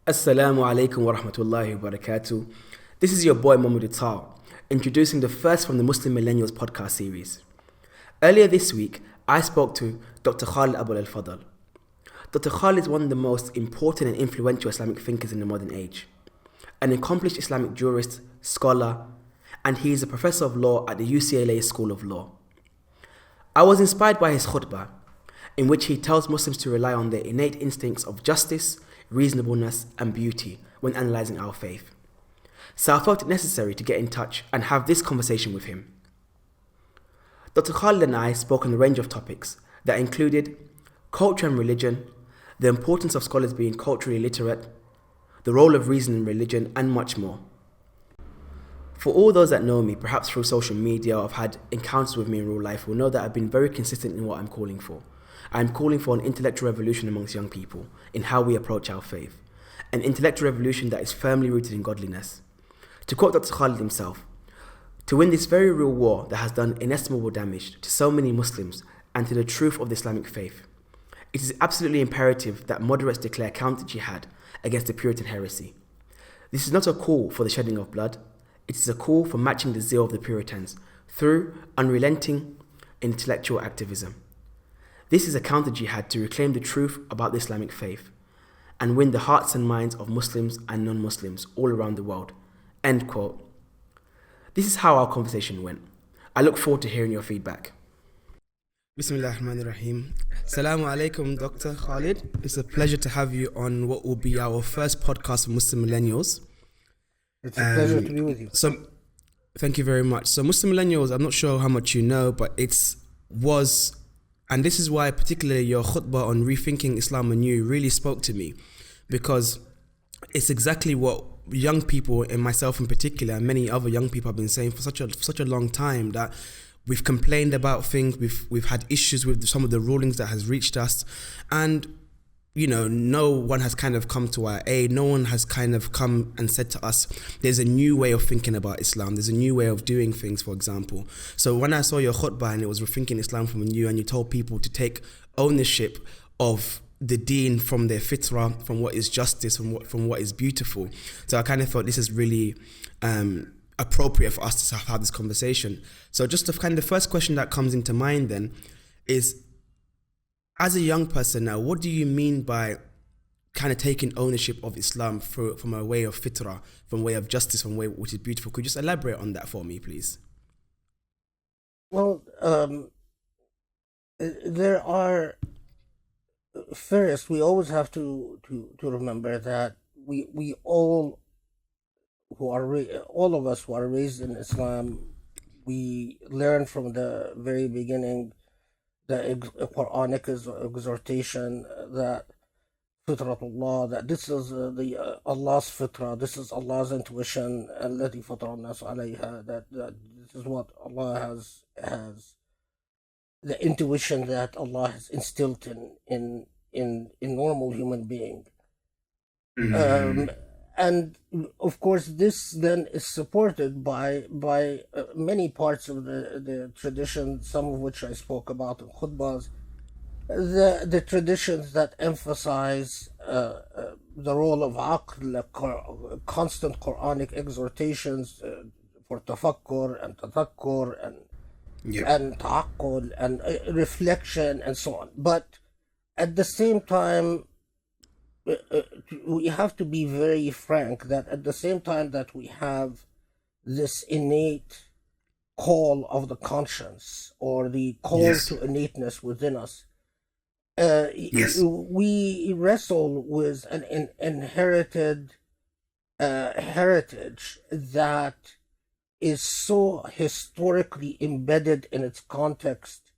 Assalamu alaikum wa rahmatullahi wa barakatuh. This is your boy Mohammed Tal, introducing the first from the Muslim Millennials podcast series. Earlier this week, I spoke to Dr Khaled Abou El Fadl. Dr Khalid is one of the most important and influential Islamic thinkers in the modern age, an accomplished Islamic jurist, scholar, and he is a professor of law at the UCLA School of Law. I was inspired by his khutbah, in which he tells Muslims to rely on their innate instincts of justice, reasonableness, and beauty when analysing our faith. So I felt it necessary to get in touch and have this conversation with him. Dr. Khalid and I spoke on a range of topics that included culture and religion, the importance of scholars being culturally literate, the role of reason in religion, and much more. For all those that know me, perhaps through social media or have had encounters with me in real life, will know that I've been very consistent in what I'm calling for. I'm calling for an intellectual revolution amongst young people in how we approach our faith. An intellectual revolution that is firmly rooted in godliness. To quote Dr. Khalid himself, to win this very real war that has done inestimable damage to so many Muslims and to the truth of the Islamic faith, it is absolutely imperative that moderates declare counter jihad against the Puritan heresy. This is not a call for the shedding of blood, it is a call for matching the zeal of the Puritans through unrelenting intellectual activism. This is a counter jihad to reclaim the truth about the Islamic faith and win the hearts and minds of Muslims and non-Muslims all around the world. End quote. This is how our conversation went. I look forward to hearing your feedback. Bismillahirrahmanirrahim. Assalamu alaikum, Dr. Khalid. It's a pleasure to have you on what will be our first podcast for Muslim Millennials. It's a pleasure to be with you. So, thank you very much. So, Muslim Millennials, I'm not sure how much you know, but and this is why particularly your khutbah on rethinking Islam anew really spoke to me, because it's exactly what young people, and myself in particular, and many other young people have been saying for such a long time, that we've complained about things, we've had issues with some of the rulings that has reached us, and no one has kind of come to our aid. No one has kind of come and said to us, there's a new way of thinking about Islam. There's a new way of doing things, for example. So when I saw your khutbah and it was rethinking Islam from anew, and you told people to take ownership of the deen from their fitrah, from what is justice, from what is beautiful. So I kind of thought this is really appropriate for us to have this conversation. So just the first question that comes into mind then is, as a young person now, what do you mean by kind of taking ownership of Islam from a way of fitrah, from a way of justice, from a way which is beautiful? Could you just elaborate on that for me, please? Well, there are, first, we always have to remember that we all all of us who are raised in Islam, we learn from the very beginning the Quranic exhortation that fitratullah, that this is Allah's fitrah, this is Allah's intuition, التي فطر الناس عليها, that this is what Allah has the intuition that Allah has instilled in normal human being. And of course, this then is supported by many parts of the tradition, some of which I spoke about in khutbahs, the traditions that emphasize the role of aql, constant Quranic exhortations for tafakkur and tadakkur and ta'aqqul and reflection and so on. But at the same time, we have to be very frank that at the same time that we have this innate call of the conscience, or the call to innateness within us, we wrestle with an inherited heritage that is so historically embedded in its context,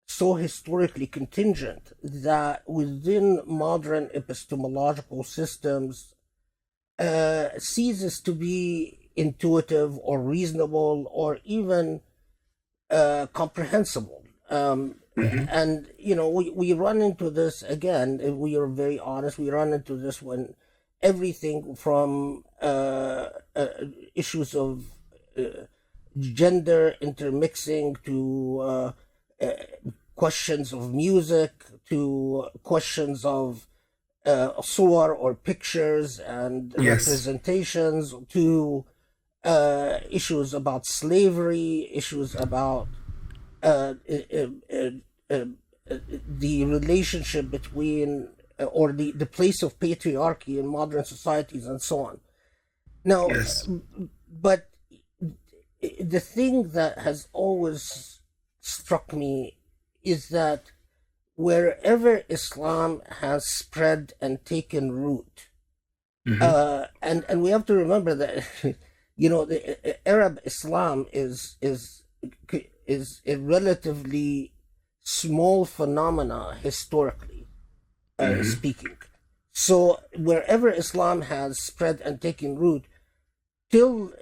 so historically contingent, that within modern epistemological systems ceases to be intuitive or reasonable or even comprehensible. And we run into this again, if we are very honest, we run into this when everything from issues of gender intermixing to questions of music, to questions of suwar or pictures and Yes. representations, to issues about slavery, issues about the relationship between or the place of patriarchy in modern societies and so on. Now, Yes. but the thing that has always struck me is that wherever Islam has spread and taken root, and we have to remember that the Arab Islam is a relatively small phenomena historically speaking. So wherever Islam has spread and taken root, till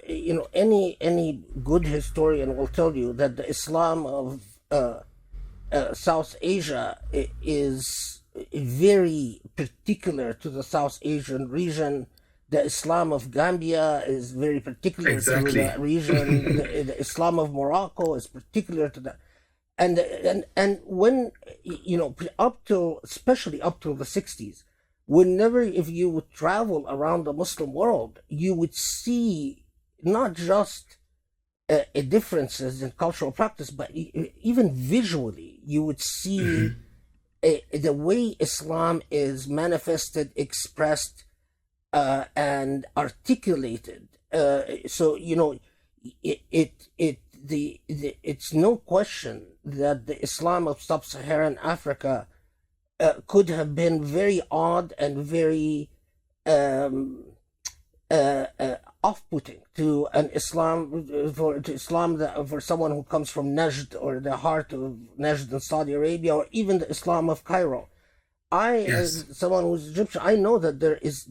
any good historian will tell you that the Islam of South Asia is very particular to the South Asian region. The Islam of Gambia is very particular to Exactly. that region. The Islam of Morocco is particular to that. And when especially up till the 60s, whenever if you would travel around the Muslim world, you would see not just differences in cultural practice, but even visually, you would see the way Islam is manifested, expressed, and articulated. So it's no question that the Islam of sub-Saharan Africa could have been very odd and very off-putting to an Islam for someone who comes from Najd or the heart of Najd in Saudi Arabia, or even the Islam of Cairo. As someone who's Egyptian, I know that there is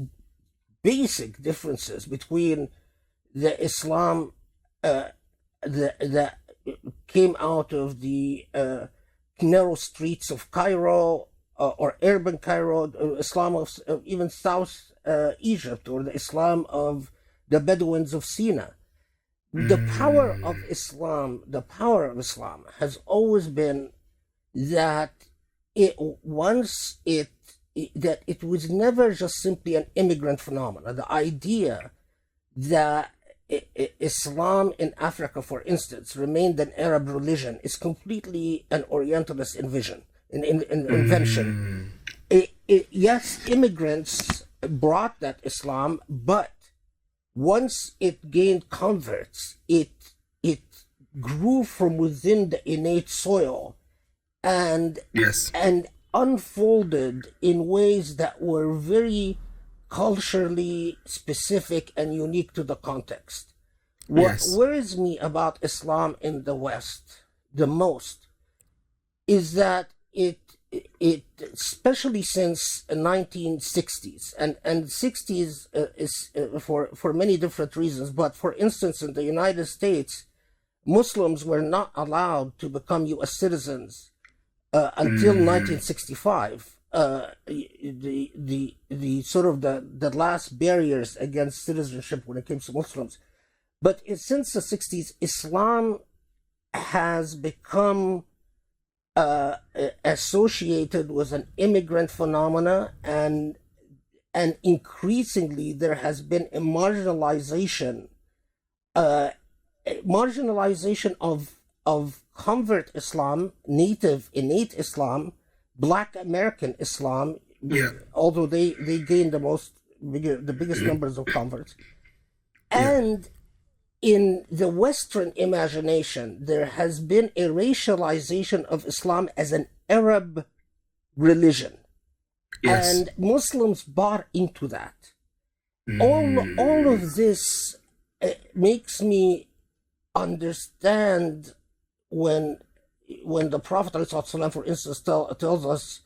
basic differences between the Islam that came out of the narrow streets of Cairo or urban Cairo, Islam of even South Egypt, or the Islam of the Bedouins of Sina. The power of Islam has always been that it was never just simply an immigrant phenomenon. The idea that Islam in Africa, for instance, remained an Arab religion is completely an Orientalist invention. Yes, immigrants brought that Islam, but once it gained converts, it grew from within the innate soil and unfolded in ways that were very culturally specific and unique to the context. What worries me about Islam in the West the most is that it especially since 1960s and 60s is for many different reasons, but for instance in the United States, Muslims were not allowed to become US citizens until 1965. The sort of the last barriers against citizenship when it came to Muslims. But since the 60s, Islam has become associated with an immigrant phenomena, and increasingly there has been a marginalization of convert Islam, innate Islam, Black American Islam, although they gained the biggest numbers of converts. And in the Western imagination, there has been a racialization of Islam as an Arab religion. And Muslims bought into that. All of this makes me understand when the Prophet ﷺ, for instance, tells us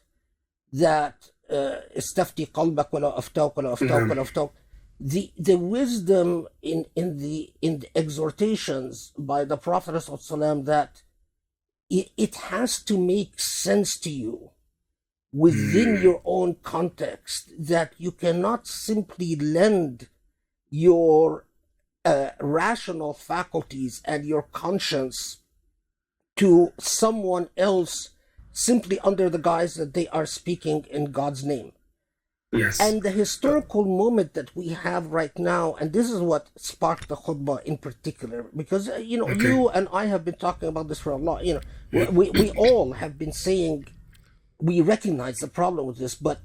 that استفتي قلبك ولا أفتوك ولا أفتوك ولا أفتوك. The wisdom in the exhortations by the Prophet ﷺ that it has to make sense to you within your own context, that you cannot simply lend your rational faculties and your conscience to someone else simply under the guise that they are speaking in God's name. And the historical moment that we have right now, and this is what sparked the khutbah in particular, because, you and I have been talking about this for a lot. We all have been saying we recognize the problem with this, but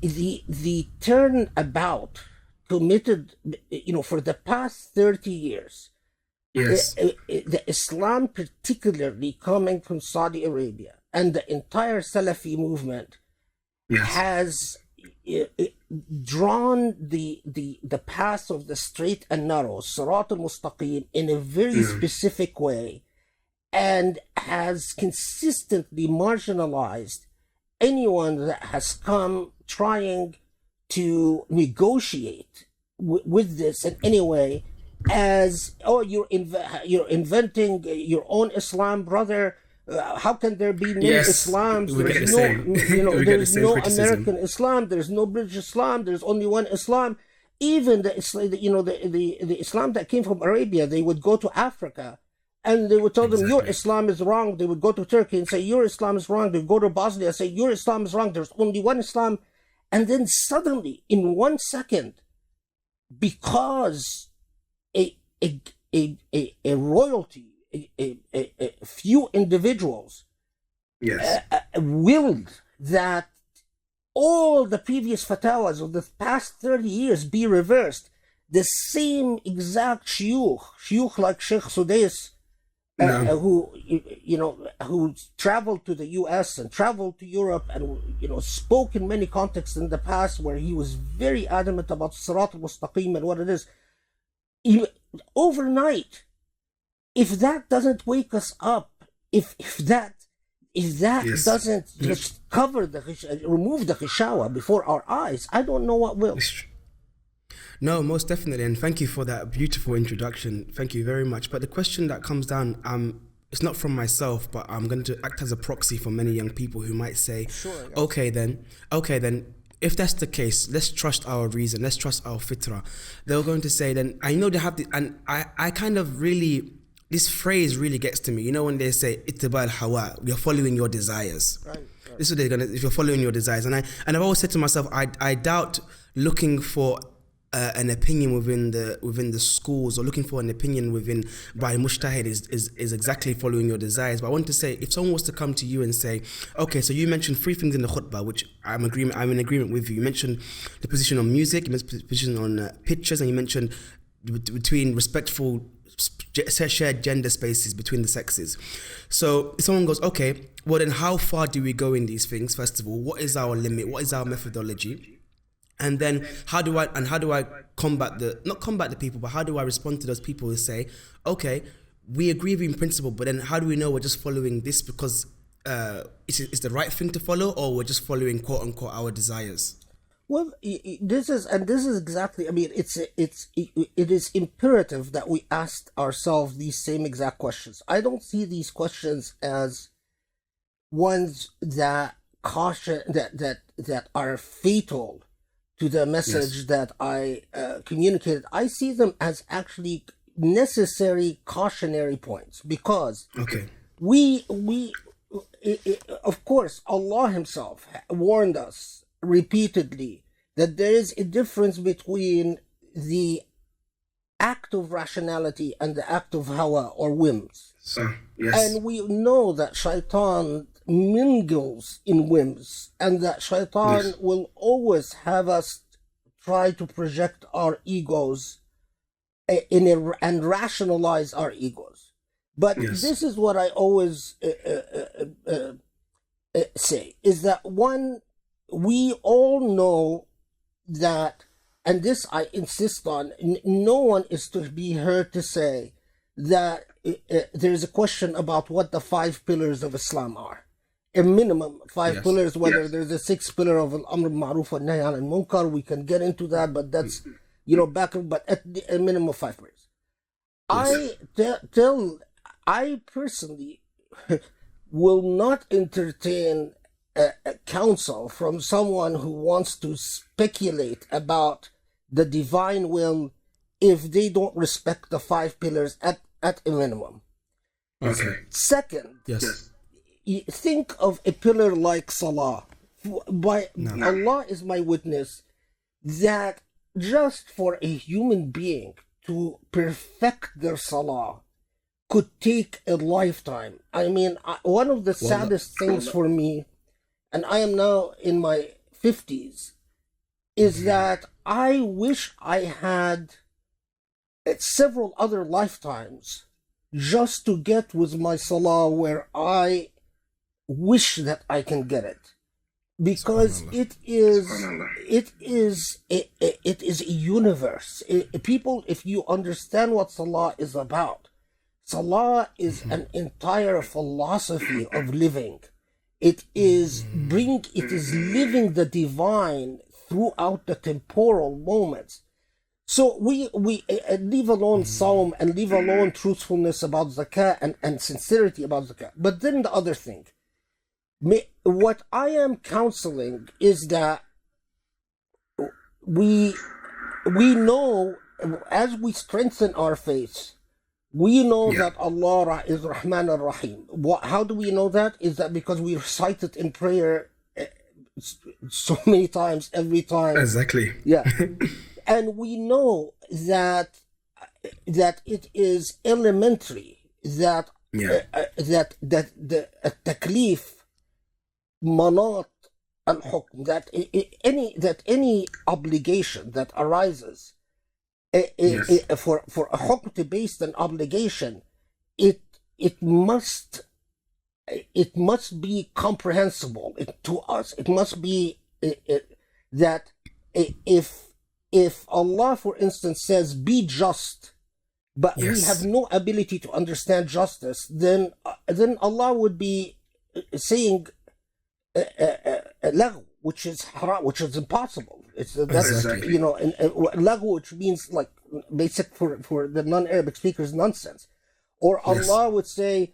the turnabout committed, for the past 30 years, the Islam, particularly coming from Saudi Arabia, and the entire Salafi movement has drawn the path of the straight and narrow, Sirat al-Mustaqim, in a very specific way, and has consistently marginalized anyone that has come trying to negotiate with this in any way, as, you're inventing your own Islam, brother. How can there be many Islams? There's no American Islam. There's no British Islam. There's only one Islam. Even the Islam that came from Arabia, they would go to Africa, and they would tell them, your Islam is wrong. They would go to Turkey and say, your Islam is wrong. They would go to Bosnia and say, your Islam is wrong. There's only one Islam. And then suddenly, in 1 second, because a royalty, a few individuals willed that all the previous fatwas of the past 30 years be reversed, the same exact shuyukh like Sheikh Sudais, who traveled to the US and traveled to Europe and spoke in many contexts in the past where he was very adamant about Sirat al-Mustaqim and what it is. Overnight, if that doesn't wake us up, if that doesn't just remove the Ghishawa before our eyes, I don't know what will. No, most definitely, and thank you for that beautiful introduction. Thank you very much. But the question that comes down, it's not from myself, but I'm going to act as a proxy for many young people who might say, okay then, if that's the case, let's trust our reason, let's trust our fitrah. They're going to say, then, I know they have the, and I kind of really, this phrase really gets to me. When they say, ittiba al-hawa, you're following your desires. Right. This is what they're going to, if you're following your desires. And I've always said to myself, I doubt looking for an opinion within the schools, or looking for an opinion by mujtahid is exactly following your desires. But I want to say, if someone was to come to you and say, okay, so you mentioned 3 things in the khutbah, which I'm in agreement with you. You mentioned the position on music, you mentioned the position on pictures, and you mentioned between respectful shared gender spaces between the sexes. So if someone goes, okay, well then how far do we go in these things? First of all, what is our limit? What is our methodology? And then how do I combat not combat the people, but how do I respond to those people who say, okay, we agree with you in principle, but then how do we know we're just following this because it's the right thing to follow, or we're just following quote unquote our desires? Well, this is exactly, I mean, it is imperative that we ask ourselves these same exact questions. I don't see these questions as ones that are fatal to the message that I communicated. I see them as actually necessary cautionary points, because we of course, Allah Himself warned us repeatedly that there is a difference between the act of rationality and the act of hawa or whims. And we know that shaitan mingles in whims, and that shaitan will always have us try to project our egos and rationalize our egos. But this is what I always say, is that one, we all know that, and this I insist on, no one is to be heard to say that there's a question about what the 5 pillars of Islam are. A minimum 5 pillars, whether there's a 6th pillar of Al-Amr Ma'ruf wa Nahy Anil Munkar, we can get into that, but that's, but at a minimum of 5 pillars. I personally will not entertain a counsel from someone who wants to speculate about the divine will if they don't respect the 5 pillars at a minimum. Second, think of a pillar like Salah. No. Allah is my witness that just for a human being to perfect their salah could take a lifetime. I mean, one of the saddest things for me, and I am now in my 50s, is that I wish I had several other lifetimes just to get with my salah where I wish that I can get it. Because it is a universe. People, if you understand what salah is about, salah is an entire philosophy of living. It is living the divine throughout the temporal moments. So we leave alone Sawm and leave alone truthfulness about zakah and sincerity about zakah. But then the other thing, what I am counseling is that we know, as we strengthen our faith, we know that Allah is Rahman ar-Rahim. How do we know that? Is that because we recite it in prayer so many times, every time. Exactly. Yeah. And we know that it is elementary that that the taklif manat al-hukm, that any obligation that arises for a hukm to base an obligation, it must be comprehensible to us. It must be that if Allah, for instance, says be just, but we have no ability to understand justice, then Allah would be saying lagh, which is haram, which is impossible. Exactly. You know, and lagh, which means like basic for the non-Arabic speakers, nonsense. Or Allah would say,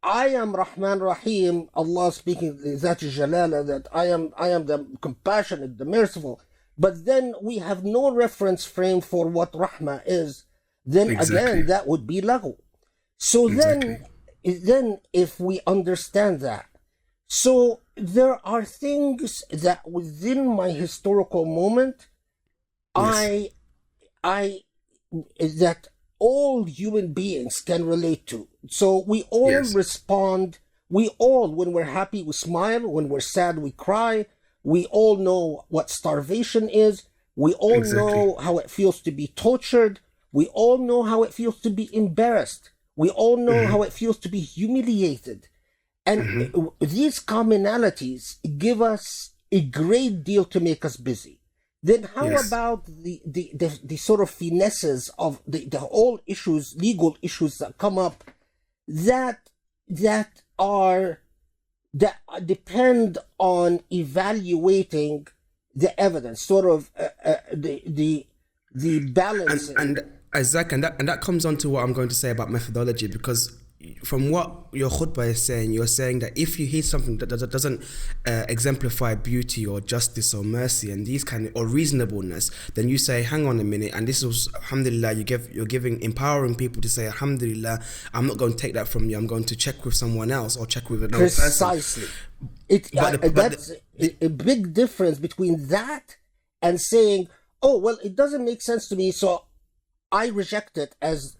I am Rahman Rahim, Allah speaking Zat Jalala, that I am the compassionate, the merciful. But then we have no reference frame for what Rahmah is. Then again, that would be lagh. So then if we understand that, so there are things that within my historical moment, that all human beings can relate to. So we all respond. We all, when we're happy, we smile. When we're sad, we cry. We all know what starvation is. We all know how it feels to be tortured. We all know how it feels to be embarrassed. We all know how it feels to be humiliated. And these commonalities give us a great deal to make us busy. Then how about the sort of finesses of the whole issues, legal issues that come up that depend on evaluating the evidence, sort of the balance. And Isaac, and that comes on to what I'm going to say about methodology, because from what your khutbah is saying, you're saying that if you hear something that doesn't exemplify beauty or justice or mercy and these kind of, or reasonableness, then you say, hang on a minute, and this was, alhamdulillah, you're empowering people to say, alhamdulillah, I'm not going to take that from you, I'm going to check with someone else or check with another person. Precisely. That's a big difference between that and saying, oh, well, it doesn't make sense to me, so I reject it as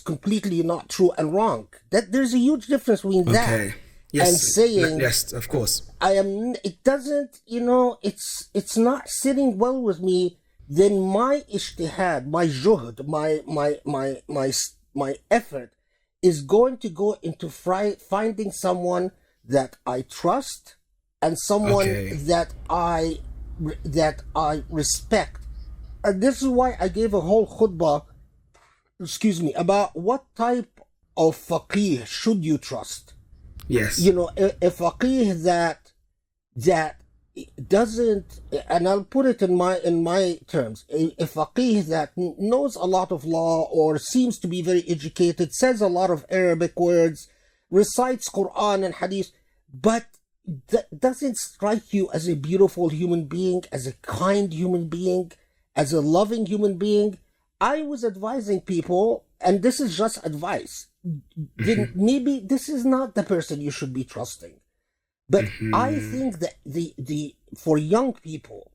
completely not true and wrong. That there's a huge difference between that and saying, yes, of course, it doesn't, it's not sitting well with me. Then my ijtihad, my juhd, my effort is going to go into finding someone that I trust and someone that I respect. And this is why I gave a whole khutbah, about what type of faqih should you trust. Yes. A faqih that doesn't, and I'll put it in my terms, a faqih that knows a lot of law or seems to be very educated, says a lot of Arabic words, recites Quran and Hadith, but that doesn't strike you as a beautiful human being, as a kind human being, as a loving human being. I was advising people, and this is just advice, then maybe this is not the person you should be trusting. But I think that the for young people,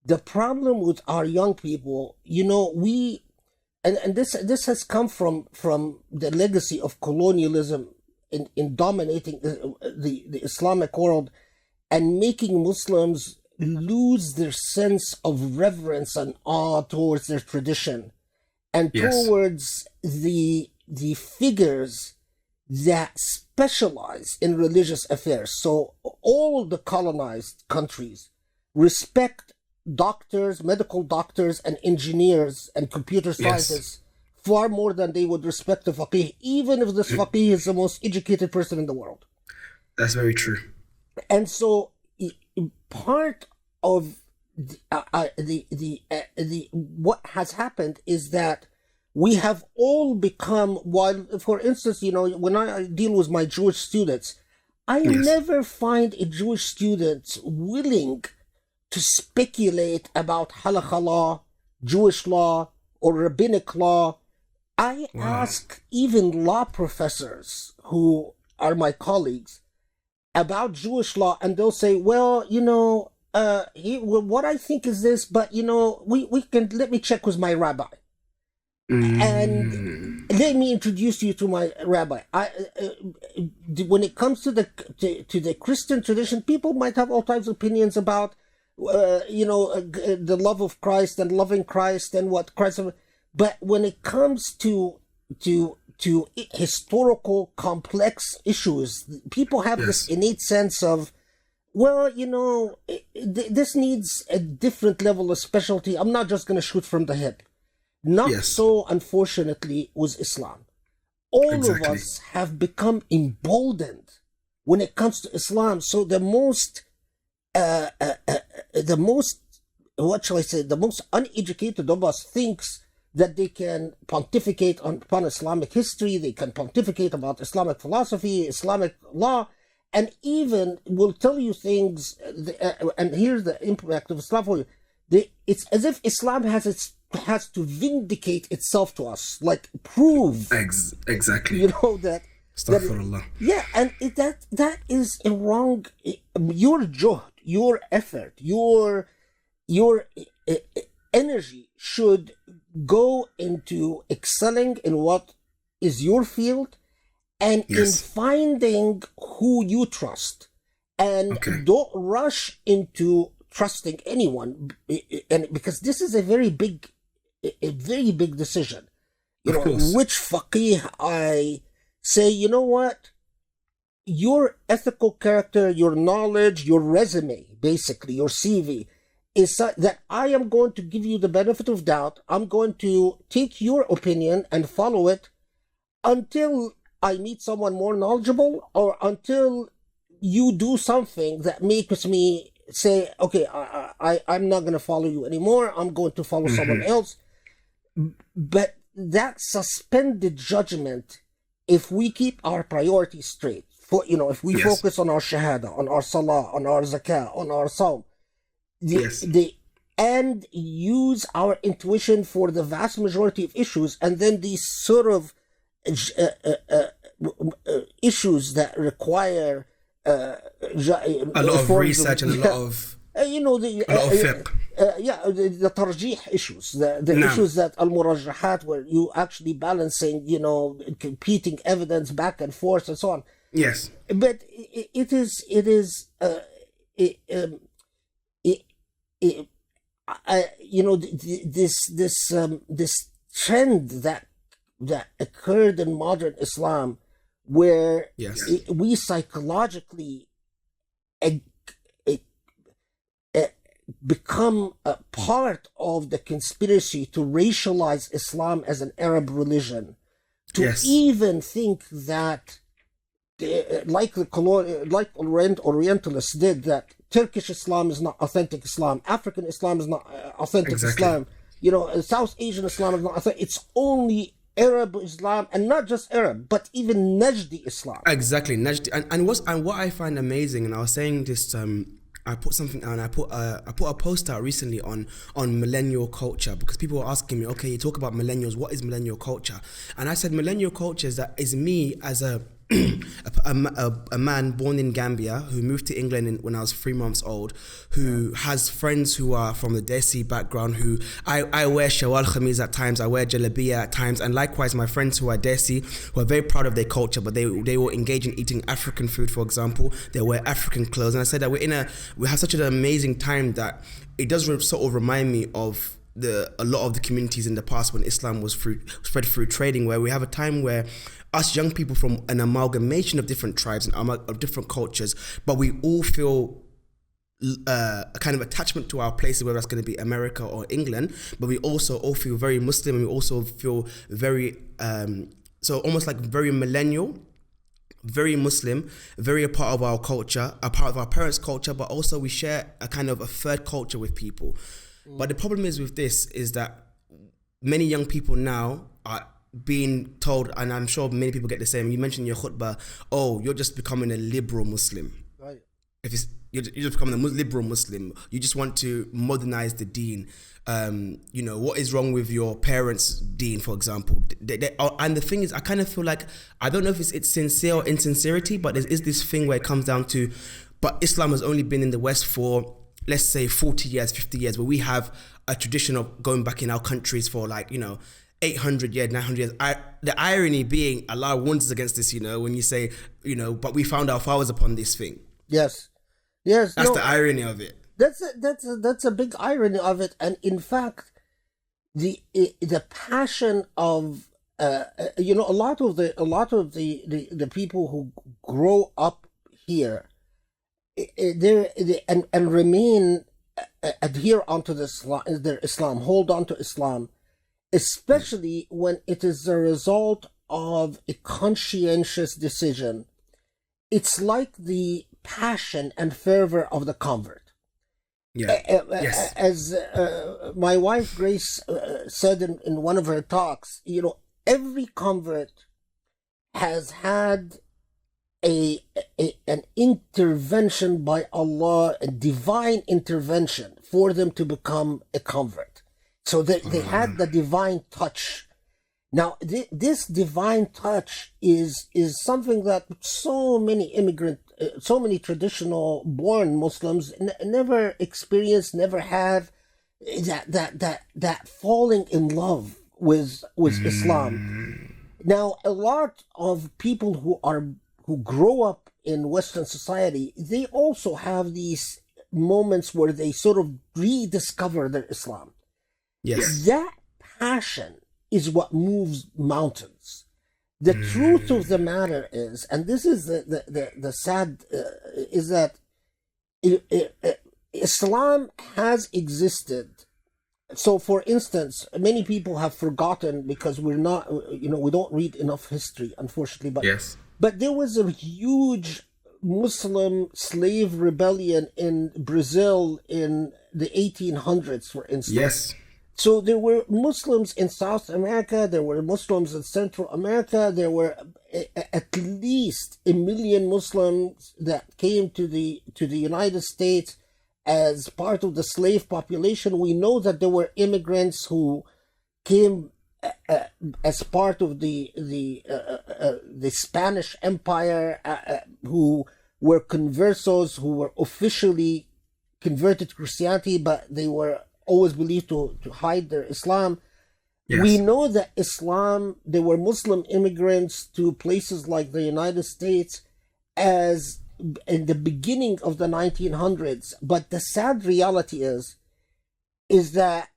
the problem with our young people, and this has come from the legacy of colonialism in dominating the Islamic world and making Muslims lose their sense of reverence and awe towards their tradition and towards the figures that specialize in religious affairs. So all the colonized countries respect doctors, medical doctors, and engineers and computer scientists far more than they would respect a faqih, even if this faqih is the most educated person in the world. That's very true. And so part of what has happened is that we have all become, while, for instance, when I deal with my Jewish students, I never find a Jewish student willing to speculate about halakha law, Jewish law, or rabbinic law. I ask even law professors who are my colleagues about Jewish law, and they'll say, well, what I think is this, but, let me check with my rabbi. And let me introduce you to my rabbi. When it comes to the Christian tradition, people might have all types of opinions about, the love of Christ and loving Christ and what Christ. But when it comes to historical complex issues, people have this innate sense of, well, this needs a different level of specialty. I'm not just going to shoot from the hip. Not so, unfortunately, with Islam. All of us have become emboldened when it comes to Islam. So the most, what shall I say, the most uneducated of us thinks that they can pontificate upon Islamic history, they can pontificate about Islamic philosophy, Islamic law, and even will tell you things, and here's the impact of Islam for you. It's as if Islam has to vindicate itself to us, like prove exactly that Astaghfirullah. And that is a wrong. Your juhd, your effort, your energy should go into excelling in what is your field and in finding who you trust, and don't rush into trusting anyone, and because this is a very big decision. Which faqih I say, what, your ethical character, your knowledge, your resume, basically your CV, is that I am going to give you the benefit of doubt. I'm going to take your opinion and follow it until I meet someone more knowledgeable, or until you do something that makes me say, okay, I'm not going to follow you anymore. I'm going to follow someone else. But that suspended judgment, if we keep our priorities straight, if we focus on our shahada, on our salah, on our zakah, on our sawm, and use our intuition for the vast majority of issues, and then these sort of issues that require a lot of research and a lot of fiqh. The tarjih issues, the issues that al-murajjahat, where you actually balancing, competing evidence back and forth and so on. Yes. But this trend that occurred in modern Islam, where we psychologically become a part of the conspiracy to racialize Islam as an Arab religion, to even think that, like Orientalists did, that Turkish Islam is not authentic Islam, African Islam is not authentic Islam, South Asian Islam is not authentic. It's only Arab Islam, and not just Arab, but even Najdi Islam. Exactly, Najdi, and what I find amazing, and I was saying this. I put something out, and I put a post out recently on millennial culture, because people were asking me, okay, you talk about millennials, what is millennial culture? And I said millennial culture is me as a a man born in Gambia who moved to England when I was 3 months old, who has friends who are from the Desi background, who I wear shawal khamis at times, I wear jalabiya at times, and likewise my friends who are Desi, who are very proud of their culture, but they will engage in eating African food, for example. They wear African clothes, and I said that we have such an amazing time that it does sort of remind me of a lot of the communities in the past when Islam was spread through trading, where we have a time where us young people from an amalgamation of different tribes and of different cultures, but we all feel a kind of attachment to our places, whether that's going to be America or England, but we also all feel very Muslim, and we also feel very so almost like very millennial, very Muslim, very a part of our culture, a part of our parents' culture, but also we share a kind of a third culture with people. But the problem is with this is that many young people now are being told, and I'm sure many people get the same. You mentioned in your khutbah, oh, you're just becoming a liberal Muslim. Right. You're just becoming a liberal Muslim. You just want to modernize the deen. What is wrong with your parents' deen, for example? And the thing is, I kind of feel like, I don't know if it's sincere or insincerity, but there is this thing where it comes down to, but Islam has only been in the West for, let's say 40 years, 50 years, where we have a tradition of going back in our countries for 800 years, 900 years. The irony being, Allah warns us against this, when you say, but we found our fathers upon this thing. Yes. That's the irony of it. That's a big irony of it. And in fact, the passion of, a lot of the people who grow up here, and remain adhere onto their Islam, hold on to Islam, especially when it is the result of a conscientious decision. It's like the passion and fervor of the convert. Yeah. Yes. As my wife Grace said in one of her talks, every convert has had an intervention by Allah, a divine intervention for them to become a convert. So they had the divine touch. Now, this divine touch is something that so many traditional born Muslims never experience, never have, that falling in love with Islam. Now, a lot of people who grow up in Western society, they also have these moments where they sort of rediscover their Islam. Yes. That passion is what moves mountains. The truth of the matter is, and this is the sad, is that Islam has existed. So, for instance, many people have forgotten because we don't read enough history, unfortunately. But yes. But there was a huge Muslim slave rebellion in Brazil in the 1800s, for instance. Yes. So there were Muslims in South America, there were Muslims in Central America, there were at least 1 million Muslims that came to the United States as part of the slave population. We know that there were immigrants who came as part of the Spanish Empire, who were conversos, who were officially converted to Christianity, but they were always believed to hide their Islam. Yes. We know that there were Muslim immigrants to places like the United States as in the beginning of the 1900s. But the sad reality is that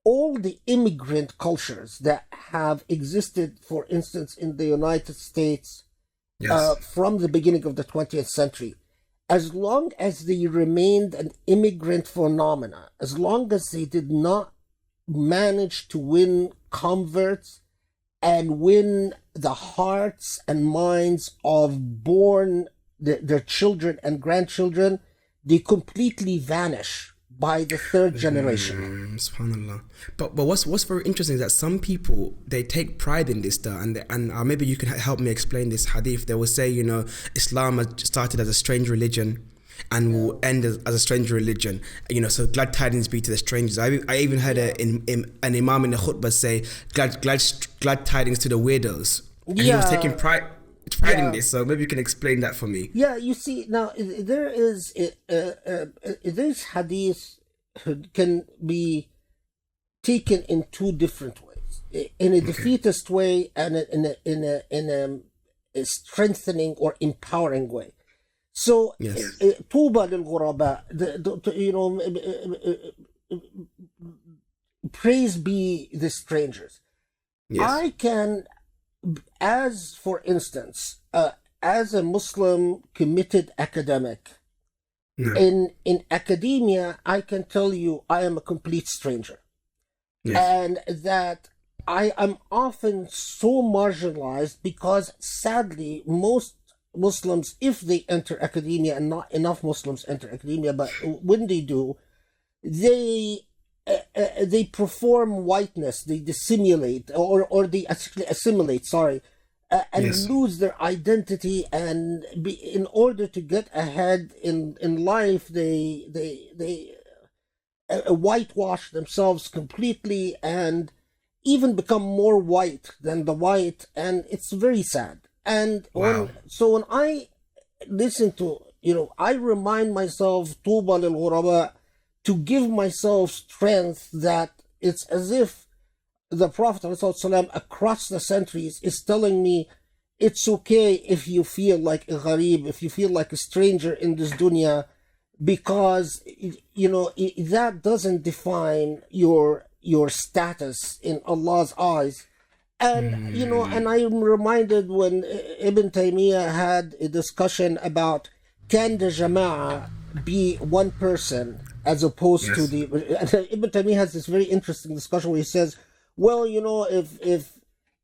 all the immigrant cultures that have existed, for instance, in the United States, yes, from the beginning of the 20th century, as long as they remained an immigrant phenomena, as long as they did not manage to win converts and win the hearts and minds of their children and grandchildren, they completely vanish by the third generation. SubhanAllah. But what's very interesting is that some people, they take pride in this, and maybe you can help me explain this hadith. They will say, Islam has started as a strange religion and will end as a strange religion. So glad tidings be to the strangers. I even heard an imam in the khutbah say, glad tidings to the widows. and he was taking Yeah, pride in yeah. this. So maybe you can explain that for me. Yeah, you see, now this hadith can be taken in two different ways: in a Okay. defeatist way and a strengthening or empowering way. So, Yes. طوبى للغرباء, praise be the strangers. Yes. I can, as for instance, as a Muslim committed academic, No. in academia, I can tell you I am a complete stranger, Yes. and that I am often so marginalized because, sadly, most Muslims, if they enter academia, and not enough Muslims enter academia, but when they do, they perform whiteness, they dissimulate, or they actually assimilate, sorry, and Yes. lose their identity, and in order to get ahead in life, they whitewash themselves completely and even become more white than the white, and it's very sad. And Wow. when I listen to, I remind myself, طوبى للغرباء, to give myself strength, that it's as if the Prophet ﷺ across the centuries is telling me, it's okay if you feel like a gharib, if you feel like a stranger in this dunya, because that doesn't define your status in Allah's eyes. And and I'm reminded when Ibn Taymiyyah had a discussion about, can the Jama'ah be one person as opposed to Yes. the Ibn Taymiyyah has this very interesting discussion where he says, well,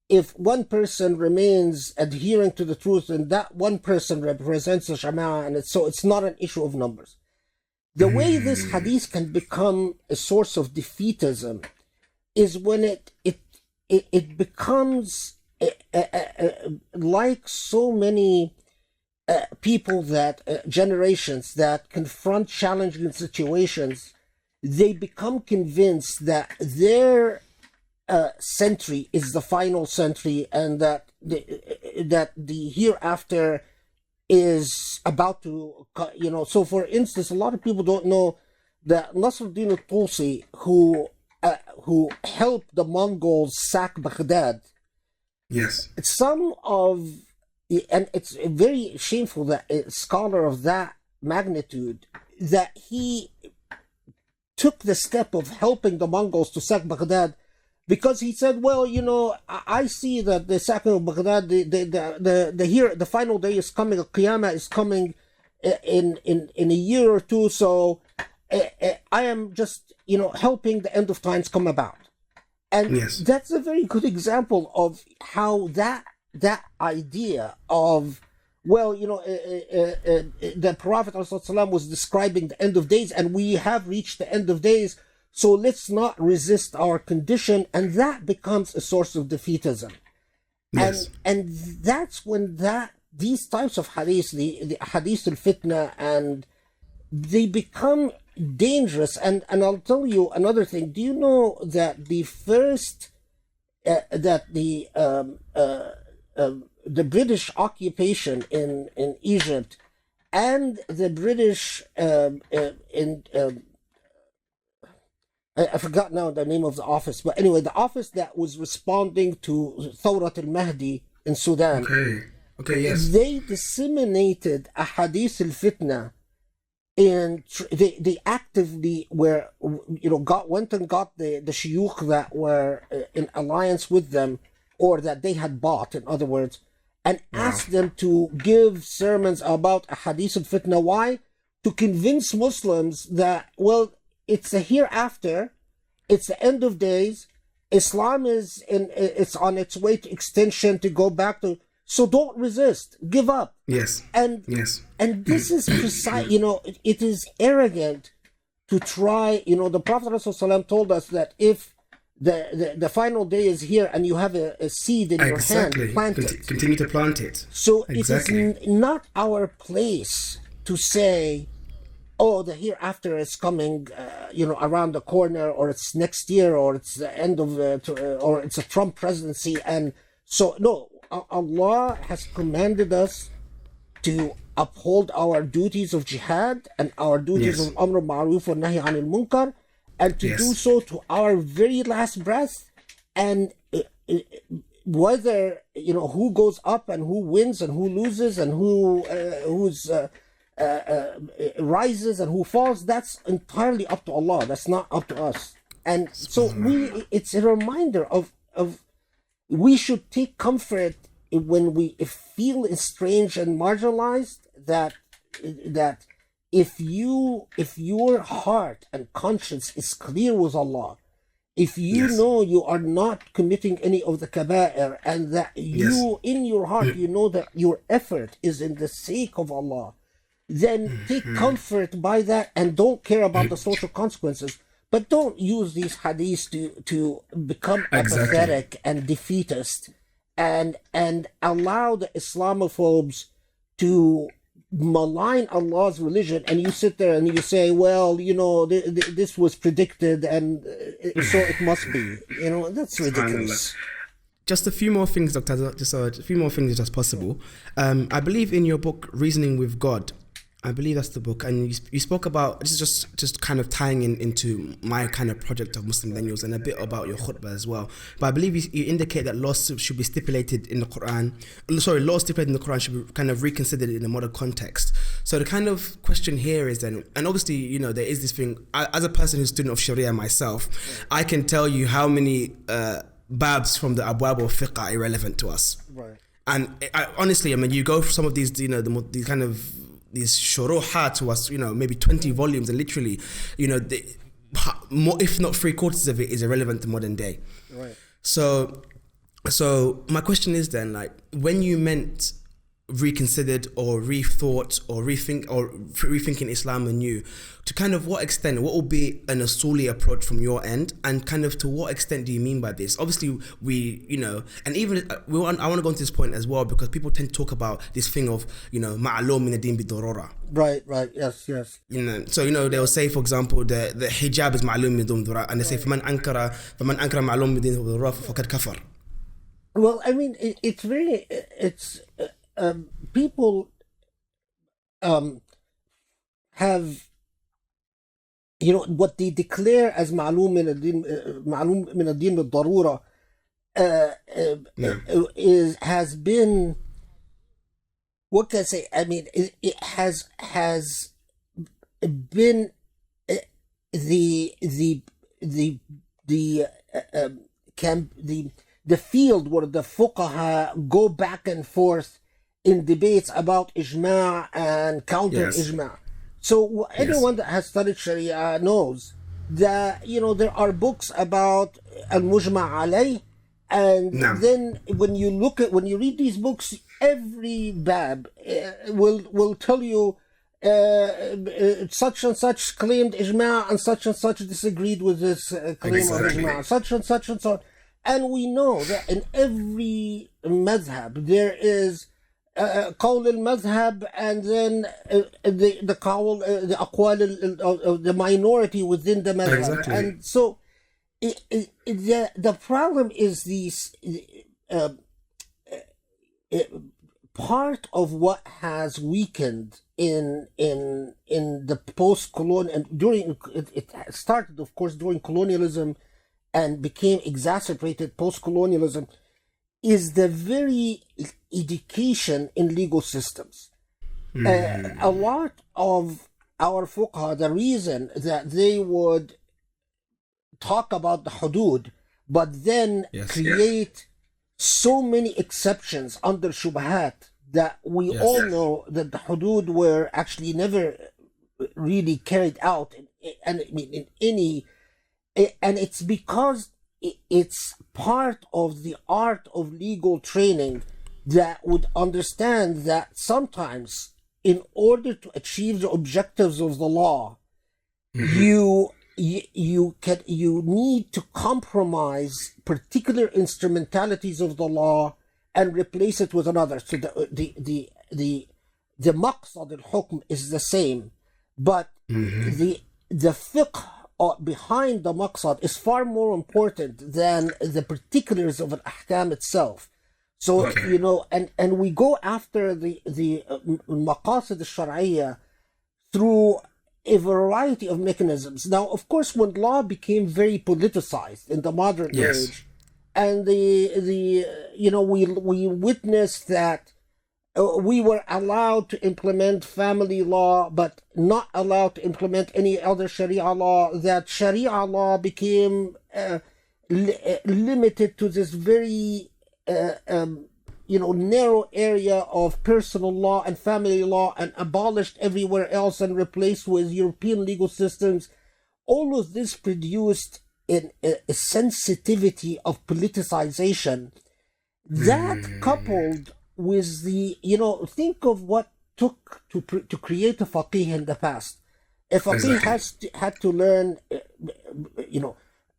if one person remains adhering to the truth, and that one person represents the Jama'ah, and it's not an issue of numbers. The way this hadith can become a source of defeatism is when it becomes like so many people, that generations that confront challenging situations, they become convinced that their century is the final century, and that the hereafter is about to, So, for instance, a lot of people don't know that Nasruddin al-Tusi, who helped the Mongols sack Baghdad, Yes. and it's very shameful that a scholar of that magnitude, that he took the step of helping the Mongols to sack Baghdad, because he said, well, I see that the sacking of Baghdad, the final day is coming, Qiyamah is coming in a year or two, so I am just, helping the end of times come about. And Yes. that's a very good example of how that idea of, well, the Prophet ﷺ was describing the end of days, and we have reached the end of days, so let's not resist our condition, and that becomes a source of defeatism. Yes. And that's when these types of hadith, the hadith al-fitna, and they become dangerous. And I'll tell you another thing. Do you know that the first the British occupation in Egypt, and the British I forgot now the name of the office, but anyway, the office that was responding to Thawrat al-Mahdi in Sudan, Okay. Yes. they disseminated a hadith al-fitna, and they actively went and got the shuyukh that were in alliance with them, or that they had bought, in other words, and asked them to give sermons about a hadith al-fitna. Why? To convince Muslims that, well, it's the hereafter, it's the end of days, Islam it's on its way to extinction, to go back to, so don't resist, give up. Yes. And Yes. and this is precise, it is arrogant to try, the Prophet ﷺ told us that if the final day is here and you have a seed in your hand, plant it. Continue to plant it. So Exactly. it is not our place to say, oh, the hereafter is coming, around the corner, or it's next year, or it's the end of, or it's a Trump presidency. And so, no, Allah has commanded us to uphold our duties of jihad and our duties Yes. of Amr Ma'ruf wa Nahi Anil Munkar, and to do Yes. so to our very last breath. And whether, who goes up and who wins and who loses and who's rises and who falls, that's entirely up to Allah. That's not up to us. And so it's a reminder of we should take comfort when we feel estranged and marginalized, that if your heart and conscience is clear with Allah, if you know you are not committing any of the kaba'ir, and that you in your heart you know that your effort is in the sake of Allah, then take comfort by that and don't care about the social consequences. But don't use these hadiths to become apathetic and defeatist, and allow the Islamophobes to malign Allah's religion, and you sit there and you say, well, this was predicted, and so it must be. That's ridiculous. Just a few more things, Dr. Just a few more things if that's possible. I believe in your book, Reasoning with God, I believe that's the book, and you spoke about, this is just kind of tying into my kind of project of Muslim Millennials and a bit about your khutbah as well. But I believe you indicate that laws should be stipulated in the Quran. Laws stipulated in the Quran should be kind of reconsidered in a modern context. So the kind of question here is then, and obviously, there is this thing, as a person who's a student of Sharia myself, I can tell you how many babs from the abwab of fiqh are irrelevant to us. Right. And honestly, you go for some of these, these kind of, these shuruha to us, maybe 20 volumes, and literally, more, if not 3/4 of it is irrelevant to modern day. Right. So my question is then, like, when you meant reconsidered or rethought or rethinking Islam anew, to kind of what extent, what will be an usuli approach from your end, and kind of to what extent do you mean by this? Obviously and even I want to go into this point as well, because people tend to talk about this thing of ma'lum min ad-din bi-darura. Right, yes. So they'll say, for example, the hijab is ma'lum min ad-din bi-darura, and they say faman ankara ma'lum min ad-din bi-darura faqad kafar. Well, it's very people have what they declare as ma'lum min ad-din bil-darura has been, what can I say? It has been the field where the fuqaha go back and forth in debates about ijma' and counter ijma'. So anyone that has studied Sharia knows that there are books about al-mujma' alayh, and then when you read these books, every bab will tell you such and such claimed ijma' and such disagreed with this claim of ijma', such and so on. And we know that in every madhab there is qawl al-madhhab, and then the qawl, the aqwal of the minority within the madhhab. Exactly. And so the problem is these part of what has weakened in the post-colonial, and during it started, of course, during colonialism and became exacerbated post-colonialism, is the very education in legal systems. A lot of our fuqaha, the reason that they would talk about the hudud, but then create so many exceptions under shubahat, that we all know that the hudud were actually never really carried out in any, and it's because it's part of the art of legal training that would understand that sometimes, in order to achieve the objectives of the law, you need to compromise particular instrumentalities of the law and replace it with another. So the maqsad al-hukm is the same, but the fiqh behind the maqsad is far more important than the particulars of an ahkam itself. So, Okay. and we go after the maqasid al-shar'iyya through a variety of mechanisms. Now, of course, when law became very politicized in the modern Yes. age, and we witnessed that we were allowed to implement family law, but not allowed to implement any other Sharia law, that Sharia law became limited to this very narrow area of personal law and family law, and abolished everywhere else and replaced with European legal systems. All of this produced a sensitivity of politicization that, coupled with think of what took to create a faqih in the past. A faqih had to learn,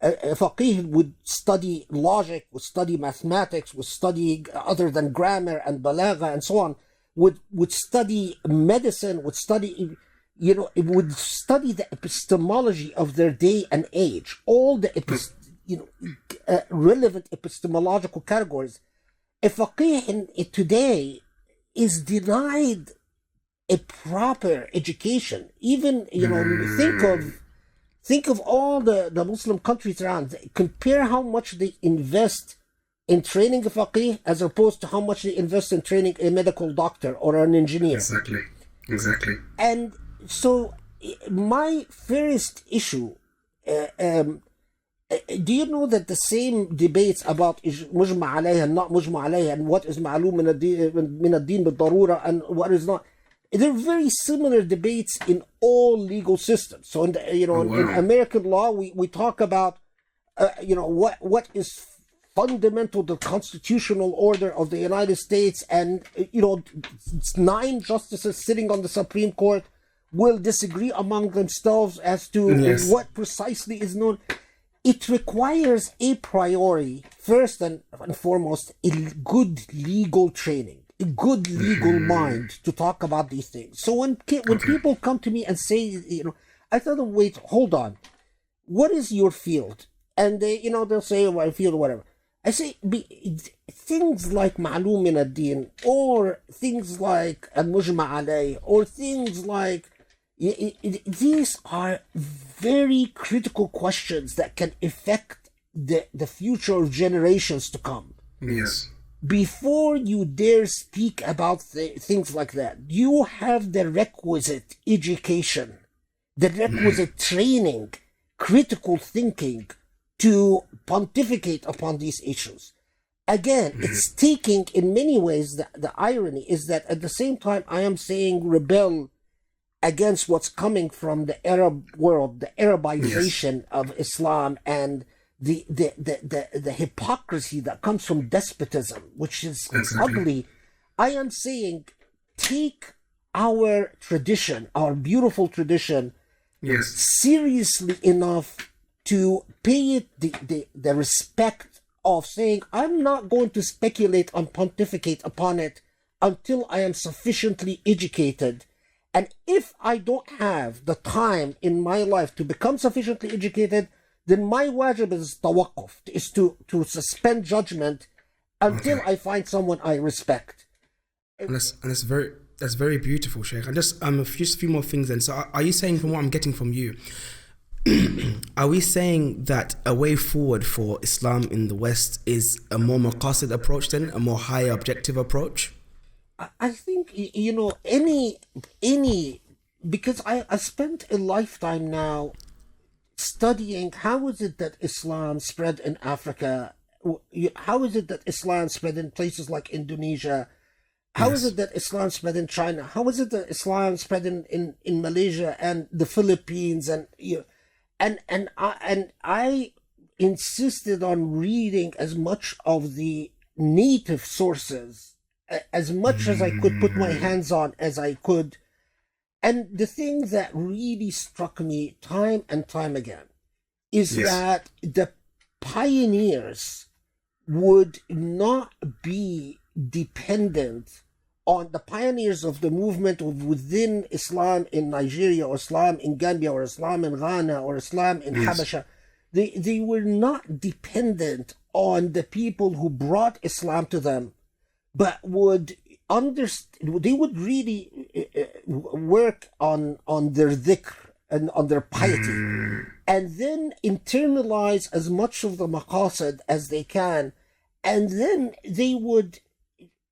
a faqih would study logic, would study mathematics, would study other than grammar and balagha and so on, would study medicine, would study, it would study the epistemology of their day and age, all the relevant epistemological categories. A faqih today is denied a proper education. Even, think of all the Muslim countries around. Compare how much they invest in training a faqih as opposed to how much they invest in training a medical doctor or an engineer. Exactly. And so my first issue, do you know that the same debates about مجمع عليها and not مجمع عليها, and what is معلوم من الدين بالضرورة and what is not, they're very similar debates in all legal systems. So in in American law, we talk about what is fundamental to the constitutional order of the United States, and 9 justices sitting on the Supreme Court will disagree among themselves as to what precisely is known. It requires a priori, first and foremost, a good legal training, a good legal mind to talk about these things. So when people come to me and say, I tell them, wait, hold on, what is your field? And they'll say, my field or whatever. I say, things like ma'loom min ad-din, or things like al-mujma' alayh, or things like, these are very critical questions that can affect the future of generations to come. Yes. Before you dare speak about things like that, you have the requisite education, the requisite training, critical thinking to pontificate upon these issues. Again, it's taking, in many ways, the irony is that at the same time I am saying rebel against what's coming from the Arab world, the Arabization of Islam, and the hypocrisy that comes from despotism, which is ugly. I am saying, take our tradition, our beautiful tradition, seriously enough to pay it the respect of saying, I'm not going to speculate and pontificate upon it until I am sufficiently educated. And if I don't have the time in my life to become sufficiently educated, then my wajib is tawaqquf, is to suspend judgment until I find someone I respect. And that's very beautiful, Sheikh. And just a few more things then. So are you saying, from what I'm getting from you, are we saying that a way forward for Islam in the West is a more maqasid approach then, a more higher objective approach? I think, any, because I spent a lifetime now studying how is it that Islam spread in Africa, how is it that Islam spread in places like Indonesia, how is it that Islam spread in China, how is it that Islam spread in Malaysia and the Philippines, and I insisted on reading as much of the native sources as much as I could put my hands on as I could. And the thing that really struck me time and time again is that the pioneers would not be dependent on the pioneers of the movement within Islam in Nigeria, or Islam in Gambia, or Islam in Ghana, or Islam in Habasha. They were not dependent on the people who brought Islam to them but would they would really work on their dhikr and on their piety, and then internalize as much of the maqasid as they can, and then they would,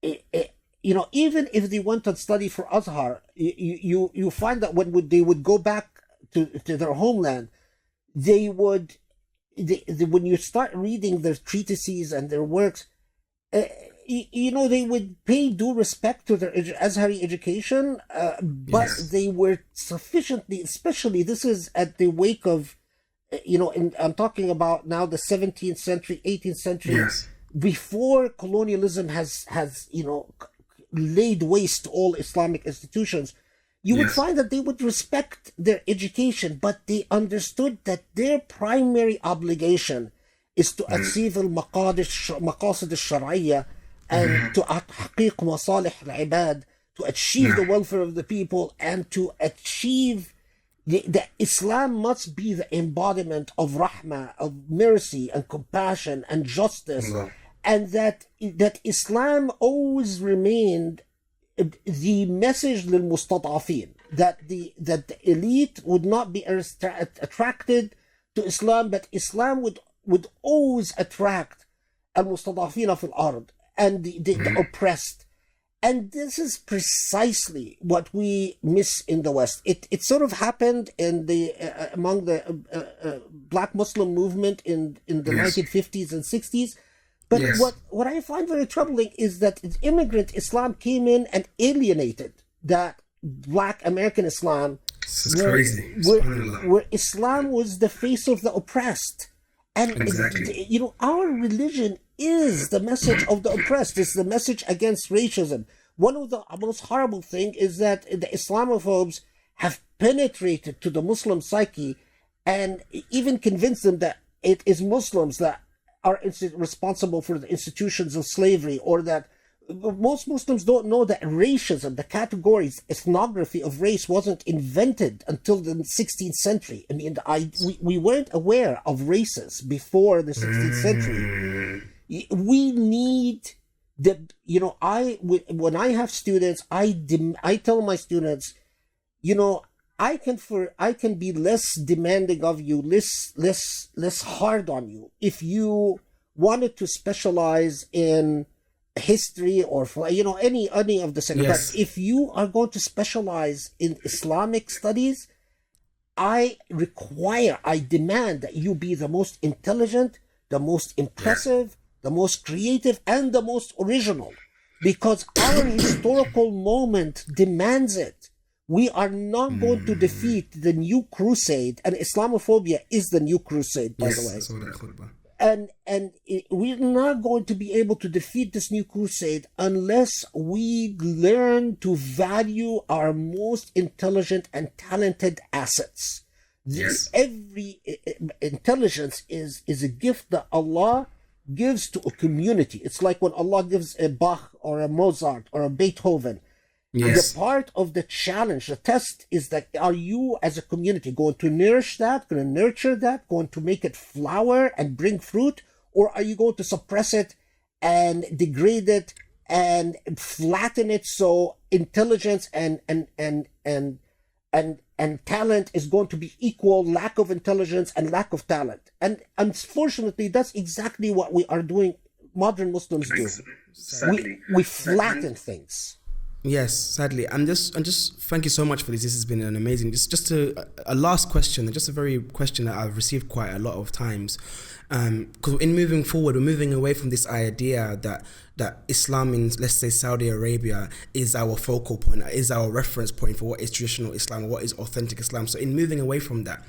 even if they went and study for Azhar, you find that they would go back to their homeland, they would, when you start reading their treatises and their works, they would pay due respect to their Azhari education, but they were sufficiently, especially this is at the wake of, I'm talking about now the 17th century, 18th century, before colonialism has laid waste to all Islamic institutions. You would find that they would respect their education, but they understood that their primary obligation is to achieve al-maqasid al-shar'iyya and to tahqiq masalih al-ibad, to achieve the welfare of the people, and to achieve the Islam must be the embodiment of rahmah, of mercy and compassion and justice, and that Islam always remained the message lil-mustadafin, that the elite would not be attracted to Islam, but Islam would always attract al-mustadafina fil ard, and the oppressed. And this is precisely what we miss in the West. It sort of happened in the among the Black Muslim movement in the 1950s and 60s. But what I find very troubling is that immigrant Islam came in and alienated that Black American Islam. This is crazy. Where Islam was the face of the oppressed. And, our religion is the message of the oppressed. It's the message against racism. One of the most horrible things is that the Islamophobes have penetrated to the Muslim psyche and even convinced them that it is Muslims that are responsible for the institutions of slavery, or that most Muslims don't know that racism, the categories, ethnography of race wasn't invented until the 16th century. I mean, we weren't aware of races before the 16th century. We need when I have students, I tell my students, I can be less demanding of you, less hard on you if you wanted to specialize in history or any of the sectors. But if you are going to specialize in Islamic studies, I demand that you be the most intelligent, the most impressive, the most creative, and the most original, because our historical moment demands it. We are not going to defeat the new crusade, and Islamophobia is the new crusade, by the way. And we're not going to be able to defeat this new crusade unless we learn to value our most intelligent and talented assets. Every intelligence is a gift that Allah gives to a community. It's like when Allah gives a Bach or a Mozart or a Beethoven. The part of the challenge, the test, is that are you as a community going to nourish that, going to nurture that, going to make it flower and bring fruit, or are you going to suppress it and degrade it and flatten it so intelligence and talent is going to be equal, lack of intelligence and lack of talent? And unfortunately, that's exactly what we are doing. Modern Muslims do. We flatten things. Yes, sadly. And just thank you so much for this. This has been an amazing. Just a last question, and just a very question that I've received quite a lot of times. Because in moving forward, we're moving away from this idea that Islam in, let's say, Saudi Arabia is our focal point, is our reference point for what is traditional Islam, or what is authentic Islam. So in moving away from that,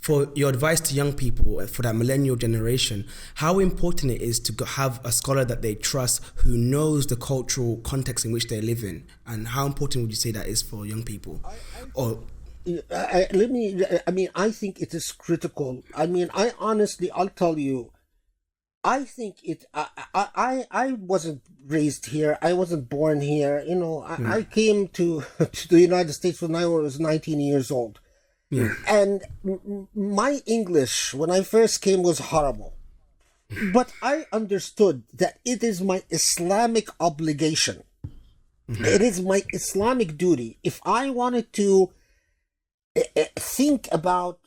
for your advice to young people, for that millennial generation, how important it is to have a scholar that they trust who knows the cultural context in which they live in, and how important would you say that is for young people? I think it is critical. I'll tell you, I think I wasn't raised here. I wasn't born here. I came to the United States when I was 19 years old. And my English, when I first came, was horrible. but I understood that it is my Islamic obligation. It is my Islamic duty. If I wanted to think about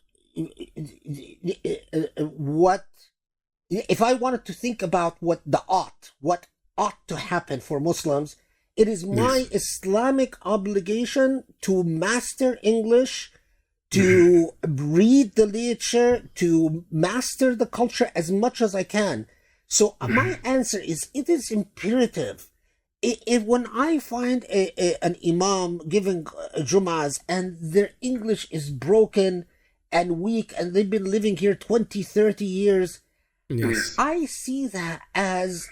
what, if I wanted to think about what ought to happen for Muslims, it is my Islamic obligation to master English, to read the literature, to master the culture as much as I can. So my answer is, it is imperative. When I find an imam giving Jum'ahs and their English is broken and weak and they've been living here 20, 30 years, Yes. I see that as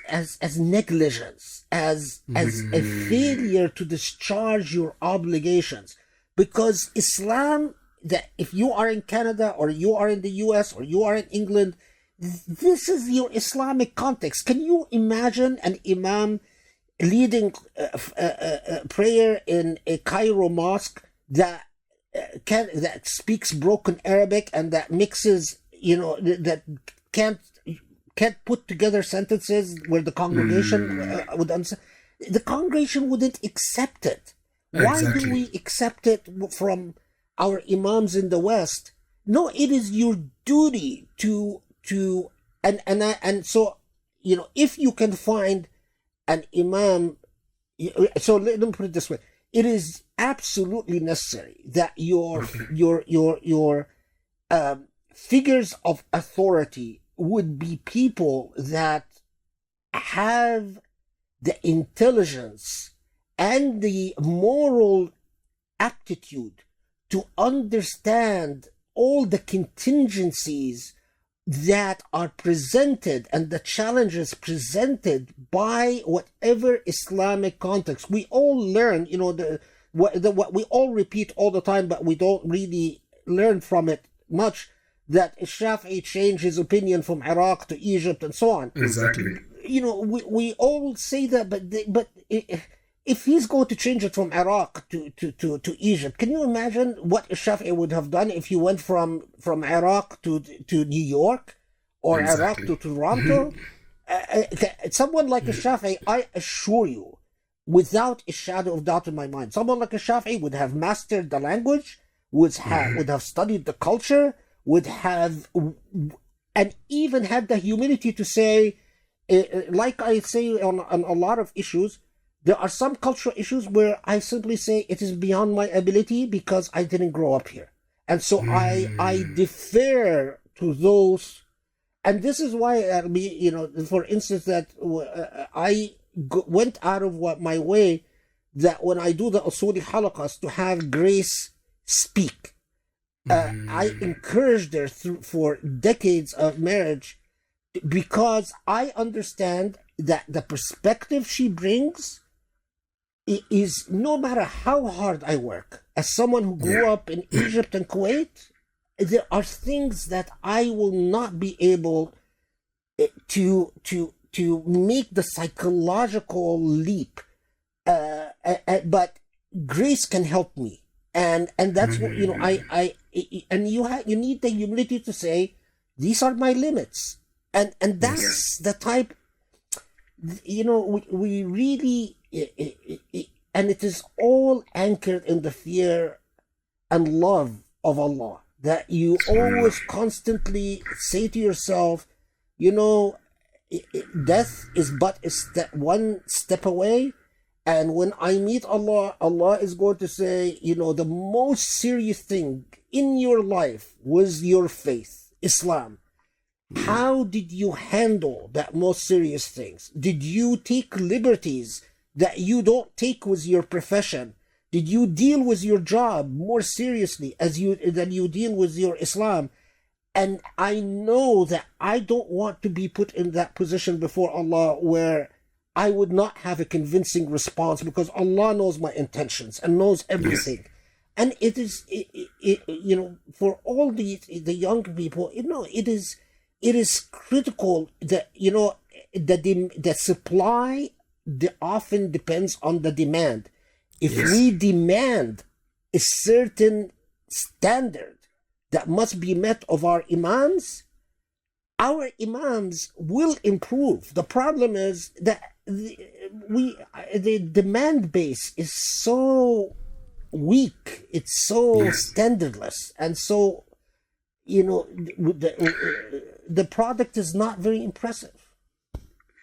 negligence, as a failure to discharge your obligations. Because Islam, that if you are in Canada or you are in the US or you are in England, this is your Islamic context. Can you imagine an imam leading prayer in a Cairo mosque that speaks broken Arabic and that mixes, that can't put together sentences where the congregation would understand? The congregation wouldn't accept it. Why do we accept it from our imams in the West? No, it is your duty to so, if you can find an imam, so let me put it this way: it is absolutely necessary that your figures of authority would be people that have the intelligence and the moral aptitude to understand all the contingencies that are presented and the challenges presented by whatever Islamic context. We all learn, what we all repeat all the time, but we don't really learn from it much, that Shafi'i changed his opinion from Iraq to Egypt and so on. Exactly. We all say that, but if he's going to change it from Iraq to Egypt, can you imagine what Shafi'i would have done if he went from Iraq to New York or Iraq to Toronto? Someone like a Shafi'i, I assure you, without a shadow of doubt in my mind, someone like a Shafi'i would have mastered the language, would have studied the culture, would have, and even had the humility to say, like I say on a lot of issues, there are some cultural issues where I simply say it is beyond my ability because I didn't grow up here. And so I defer to those. And this is why, for instance, that I went out of my way that when I do the Usuli Halaqas to have Grace speak. I encouraged her for decades of marriage because I understand that the perspective she brings is, no matter how hard I work, as someone who grew up in Egypt and Kuwait, there are things that I will not be able to make the psychological leap, but Grace can help me, and that's what you need the humility to say, these are my limits, and that's the type, we really, and it is all anchored in the fear and love of Allah, that you always constantly say to yourself, death is but one step away, and when I meet Allah, Allah is going to say, the most serious thing in your life was your faith, Islam. How did you handle that most serious things? Did you take liberties that you don't take with your profession? Did you deal with your job more seriously than you deal with your Islam? And I know that I don't want to be put in that position before Allah where I would not have a convincing response, because Allah knows my intentions and knows everything. Yes. And it is, for all the young people, it is critical that, the supply often depends on the demand. If we demand a certain standard that must be met of our imams, our imams will improve. The problem is that the demand base is so weak, it's so standardless, and so, you know, the product is not very impressive.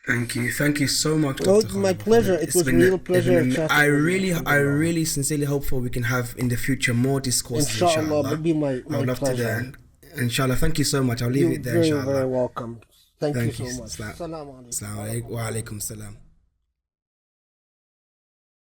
Thank you so much, Oh, Dr. my Khalid. pleasure. It was a real pleasure. I really sincerely hope for we can have in the future more discourses. Inshallah, will be my I would love pleasure. to. Inshallah, thank you so much. I'll leave it there. You're Inshallah. very welcome. Thank you so much. Assalamu alaikum. Wa alaikum salam.